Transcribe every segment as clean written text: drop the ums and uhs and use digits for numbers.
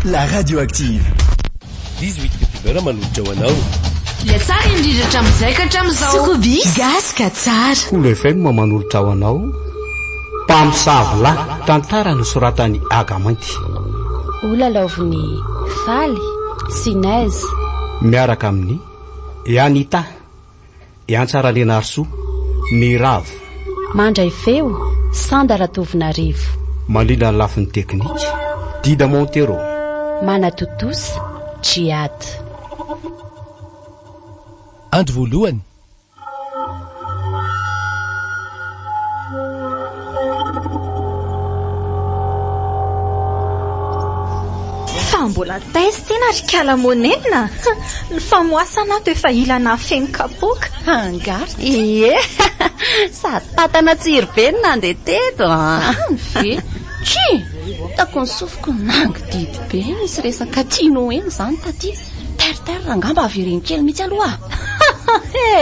la radioactive 18 youtubeur manolotra ho anao la tsara indrindra hatramin'izay ka hatramin'izao Sokobi gaska tsara Olo FM manolotra ho anao mpamosavy lahy tantara nosoratany Agamainty olalaoviny Faly Sinez miaraka amin'ny Anita Antsaralena Arsoa ny Ravo mandray feo Sandara Tovinarivo mandrindra ny lafin'ny teknika Dida Montero manatotosa Jiad andro voalohany mbola test tena ry kalamonena ny famoasana to efa ilana feno kapoka angary ie sady tatana tsiry be ny nandeha teto ve tsy tako ny sofiko nangy didy be misy resaka tino eny zany taty teriterra angamba avereny kely mitsy aloha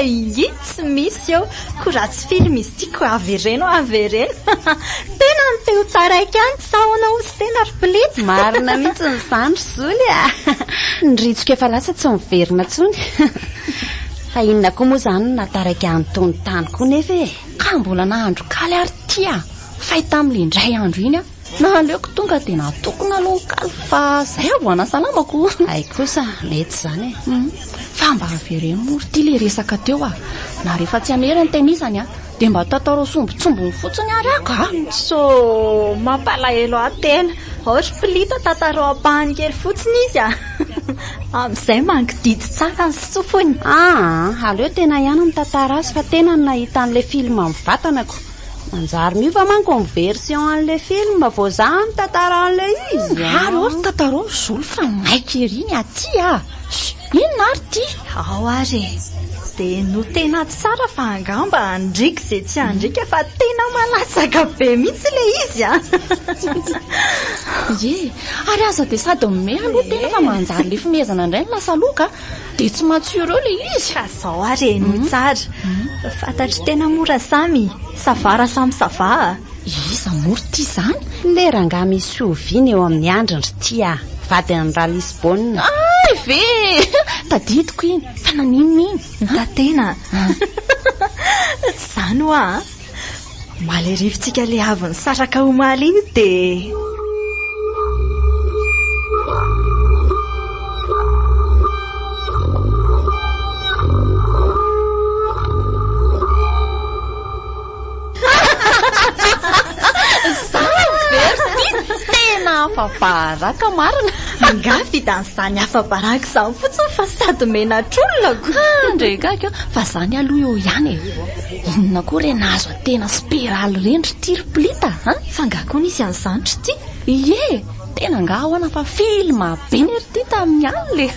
i tsy misy eo koa tsy film izy tiako avereno tena ny teo tsaraiky any saonao sy tena ry plitsy marina mitsy ny zandry zoly nyritsoko efa lasa tsy miverina tsony fa inona koa moa zany nataraiky anytony tany koa nefa ka mbola nahandro kaly ary tia fahita amin'le indray andro iny naleoko tonga dia natokona aloha kaly fa zay avoana salamako ay kosa mety zany fa mba avereny mory tia le resaka teo na rehefa tsy anery ny tenisany dia mba tataro sombotsombony fotsiny ary aka so mampalahelo atena ohatra plita tataro ampahany kely fotsiny izy amin'izay mangididy tsaka ny sofony aleo tena ihany mitantara azy fa tena ny nahita an'ilay film amin'ny vatanako manjary miova manko ny version an'ilay film voazaha mitantara an'ilay izy ary ohatra tataro zolo fa maika eriny aty inona ary ty ao ary dia no tena tsara fa angamba andrika izay tsy andrika fa tena malatsaka be mihitsy ilay izy ye ary aza dia sady mime aloha tena fa manjary le fimezana indray ny lasa loka dia tsy matsiro eo ilay izy ka zao ary no tsara fantatry tena mora samy savara samy sava iza mora ty zany le rangaha misy oviny eo amin'ny andriny ry tia vadin'ny ra Lisbonne ve tadidiko iny fa nanininy da tena zany hoa maly rivotsika le aviny saraka omaly iny dia afabaraka marina nga vitan'izany afabaraka izany fotsiny fa sady menatr'olonako ndraikaka fa zany aloha eo ihany inona koa re nahazo tena spiraly rendry tiry plita fa nga koa nisy an'izanytry ty ie tena nga ahoana fa filma be nery ty tamin'ny any le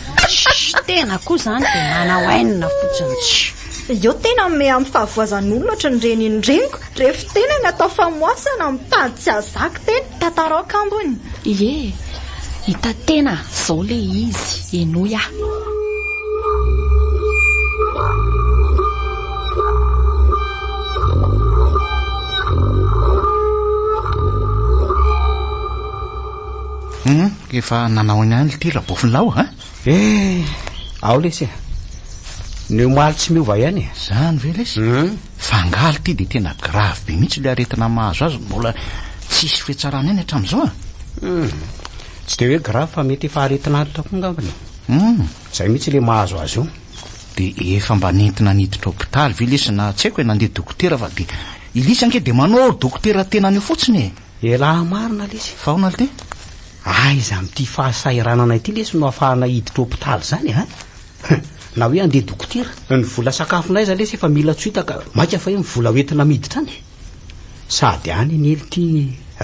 tena koa zany dia manao ainina fotsiny eo tena me amin'ny fahavoazan'olona ohatra ny reny indreniko rehefa tena natao famoasana mitady tsy azaka tena tataraka ambony ie hita tena zao le izy enoy efa nanao ihany ty rabofinilao ao lesy ny omaly tsy miova ihany zany ve lesy fangaly ty dia tena grave be mihitsy le aretina mahazo azy mbola tsisy fetsarana eny hatramin'izao tsy dia hoe grave fa mety efa aretina aditra koa ngambany zay mihitsy le mahazo azy io dia efa mba nentina niditra hôpitaly ve lesy na tsy haiko hoe nandeha dokotera fa dia ilisy anke dia manao dokotera tenany io fotsiny elahy marina lesy fa ona ty aiza amin'ity fahasairanana ity lesy no ahafahana hiditra hôpitaly zany na hoe andeha dokotera ny vola sakafona iza lesy efa mila tsohita ka maika fa hoe mivola hoentina miditra any sady any ny ely ty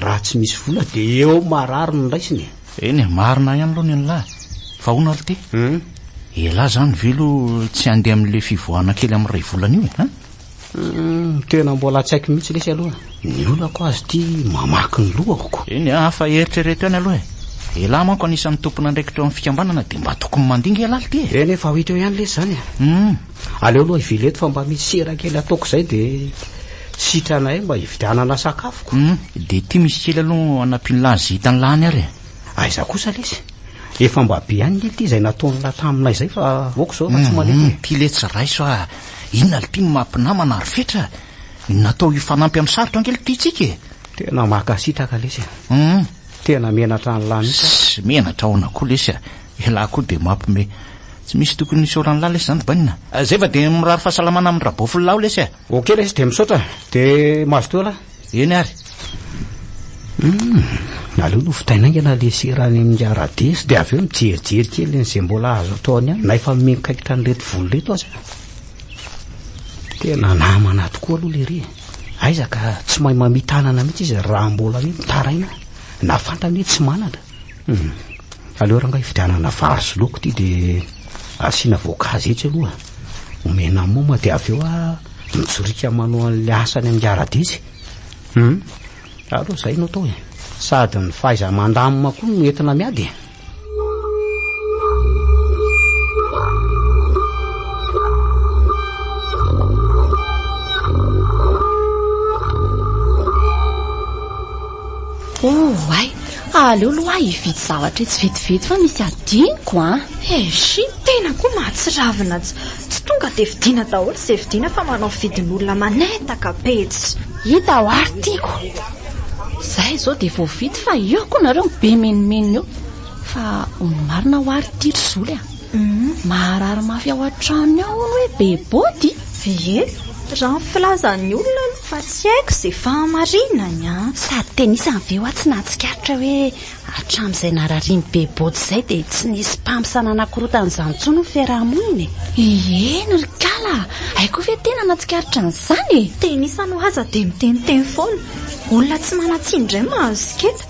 raha tsy misy vola dia eo marary no raisiny eny marina ihany aloha ny an'lahy fa ona alo ty elahy zany velo tsy andeha amin'le fivoahana kely amin'ny ray volana io tena mbola tsy haiko mihitsy lesy aloha ny olako azy ty mamaky ny lohako ko eny fa eritrereto any aloha elahy manko anisan'ny tompona ndraikitra eo amin'ny fikambanana dia mba tokony mandinga elaly ty eny efa hohitra eo ihany lesy zany aleo aloha ivileto fa mba misy sera kely ataoko zay dia sitranay mba hividianana sakafoko dia ty misy kely aloha anampiany lany zitany lany ary aiza kosa lesy efa mba be any ity izay nataony laha taminay izay fa voko zao fa tsy malety ty le tsy raiso a inona le ty mampinamana ary fetra natao ifanampy amin'ny sarotra angely ty tsika tena makasitraka lesy tena menatra ny lahy mihitsy menatra aona koa lesy ilahy koa de mampime tsy misy tokony nisy orany lahy lesy zany banina zay fa de mirary fahasalamana amin'ny rabofo lahy lesy okey lesy de misaotra de mahazo teo lahy eny ary aleo no fitainaingana le serany amin'ny aradesy de avy eo mijerijery kely n'izay mbola azo ataony any na efa mikaikitra n'reto volo reto aza tena namana tokoa aloha le ry aizaka tsy mahay mamitanana mihitsy izy raha mbola hoe mitaraina na fantany hoe tsy manana aleo ranga hividianana vary sy loko ty de asiana voankazo etsy aloha omena moma de avy eo mitsorika manao an'le asany amin'ny aradesy aleo zay no atao sady ny fahaiza mandamina koa no entina miady ay aleo loha hividy zavatra tsy vetivety fa misy adiniko sy tena koa mahatsiravina tsy tonga de vidiana daholo zay vidiana fa manao vidin'olona manetaka petsy hita ho ary tiako zay zao de voavidy fa eo koa nareo be menimenina eo fa ony marina ho ary tiry zoly maharary mafy ao an-trano ao ony hoe bebody raha filazan'ny olona aloha fa tsy haiko zay fahamarinany sady tenisany veo tsy nahatsikaritra hoe hatramin'izay narariny bebody zay de tsy nisy mpamosana anankirotan'izany tsony ny fiarahamoniny eny ry kala haiko ve tena natsikaritra n'izany tenisany ho aza de miteniteny foana olona tsy manatsindray mahazo siketa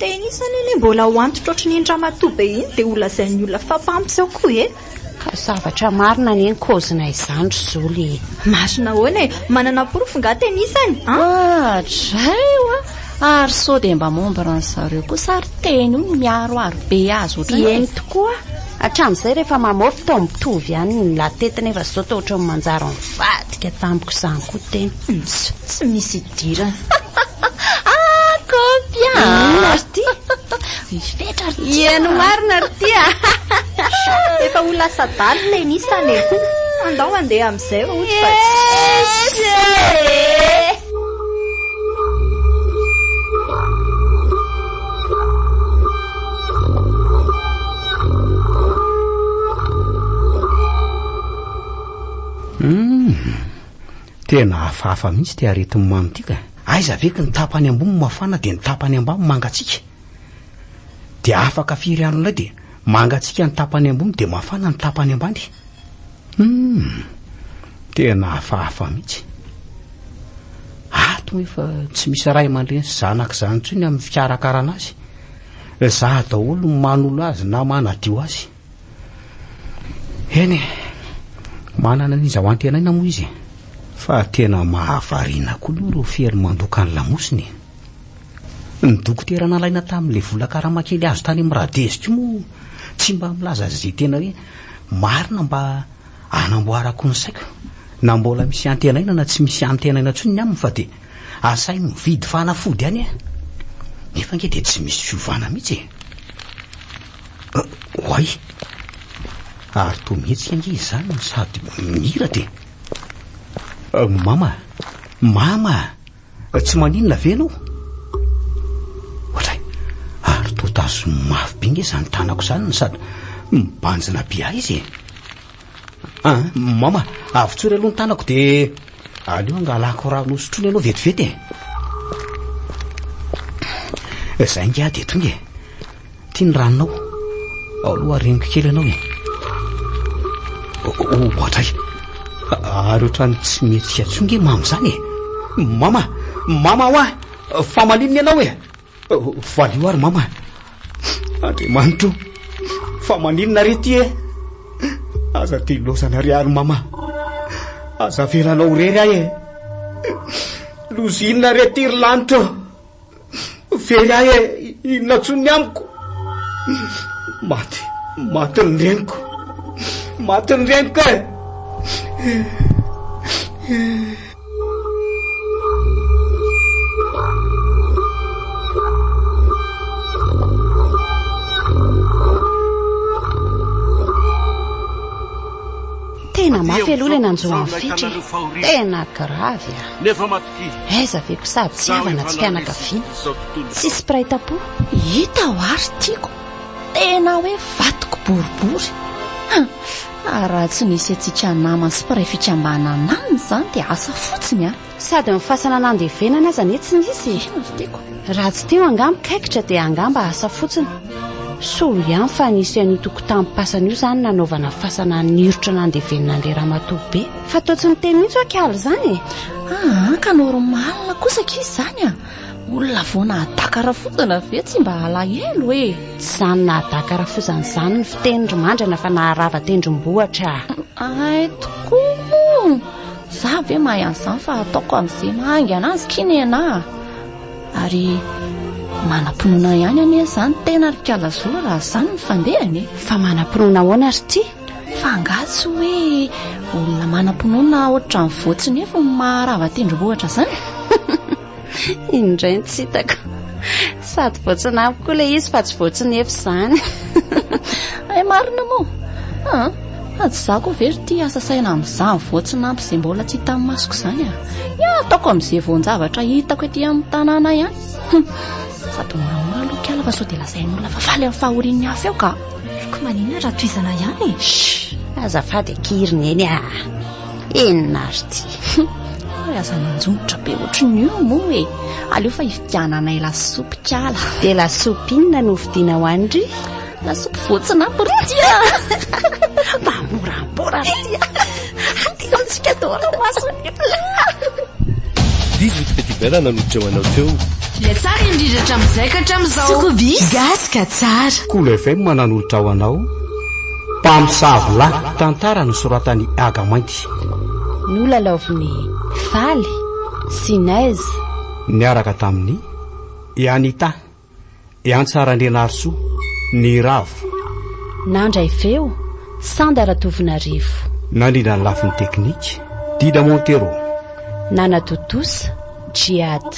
tenisany eny mbola ho antitra ohatrany endramatoa be iny de olazan'ny olona fa mpamosy ao koa zavatra marina ny eny kozina izany ry zoly marina hoana manana porofo nga tenisany dray ary sao de mba mombarany zareo koa sary teny io ny miaroaro be azy eny tokoa hatramin'izay rehefa mamofy tao mitovy ihany ny latetiny efa zao tao ohatrany manjaro mivadika tamiko izany koa teny tsy misy idirana kopia ifetra eno marina ry ty efa olona sadary le nisany andao mandeha amin'izay tena hafahafa mihitsy ty aretin'ny mamy tika aiza veky ny tapany ambony mafana de ny tapany ambany mangatsika de afaka firy anolay de mangatsika ny tapany ambony de mafana ny tapany ambany tena hafahafa mihitsy ato efa tsy misy ray aman-dreny zanak'izany tsony amin'ny fikarakarana azy za daholo manolo azy na manadio azy eny manana ny zahoantenaina moa izy fa tena mahavariana koa aloha ro fery mandoka ny lamosiny ny dokotera nalaina tamin'le vola-karamakely azo tany amin'ny radesiko moa tsy mba milaza zay tena hoe marina mba anamboarako ny saiko na mbola misy antenaina na tsy misy antenaina tsony ny aminy fa de asay mividy fanafody any nefa nge de tsy misy fiovana mihitsy oay ary to mihetsika nge izany sady mihira de mama tsy maninona venao ohatray ary to tazo mafy be nge zany tanako zany sady mibanjina be ahy izy mama avotsory aloha ny tanako de aleo angalako rano sotrony ianao vetivety zay nge ady eto nge tia ny ranonao aloha areniko kely ianao ohatray ary ohatrany tsy mety atsonge mamy zany mama ho fa maninona ianao valio ary mama andriamanitro fa maninona rety aza ty losana ry ary mama aza velanao rery ahy lozinona rety ry lanitro very ahy inona tsony amiko maty ny reniko tena mafy aloha le nanjoan'ny fitra tena gravy nefa matoky aiza veko sady tsy havana tsy fianakaviana sisy piraitapo hita ho ary tiako tena hoe vatoko boribory raha tsy nisy atsika namany sy piray fitrambanana aminy izany dia asa fotsiny sady mifasana nandevenana aza ne tsy nisy tiako raha tsy teo angamba kaikitra dia angamba asa fotsiny so ihany fa nisy anitoko tamin'nympasana io izany nanaovana fasana nirotra nandevenina nle ramatoa be fa tao tsy miteny mihitsy akaly izany ka normalina kosaka izy izany olona voana hadakara fotsana ve tsy mba alahelo hoe tsy izany nahadakara fozana izany ny fitenindromandrana fa naharava tendrombohatra ay tokoa za ve mahay an'izany fa ataoko amin'izay mahangy anazy kinena ary manam-pinoana ihany ane izany tena rikalazola raha izany ny fandehany fa manam-pinoana ahoana ary ty fa angatsy hoe olona manam-pinoana ohatra ny voatsiny efa maharava tendrombohatra izany indray tsy hitako sady voatsinafy koa le izy fa tsy voatsinefy izany ay marina moa ady za koa very ty asa saina amin'izany voatsinampy izay mbola tsy hitan'ny masoko izany ataoko amin'izay voan-javatra hitako etỳ amin'ny tanàna ihany sady moramora aloha kiala fa sao dia lazain'olona fa faly amin'ny fahorin'ny hafa eo ka ko manina raha toizana ihany azafady akiriny eny enina ary ty aza manjongotra be ohatrany io moa hoe aleo fa hividiananay lasopy kala dia lasopy inona no vidiana ho andry lasopy voatsinampy ry tia mba moramora ry tia antsika dora masony 18 petit beurre nanotra ho anao teo le tsara indrindra hatramin'izay ka hatramin'izao sokobis gasika tsara Cool FM mananolotra ho anao mpamosavy lahy tantara nosoratany Aga Mainty nolalaoviny Faly Sinaizy niaraka tamin'ny Anita Antsarandrenarso ny Ravo nandray feo Sandara Tovinarivo nandrina ny lafin'ny teknika Dida Montero Nana Totosa Djiad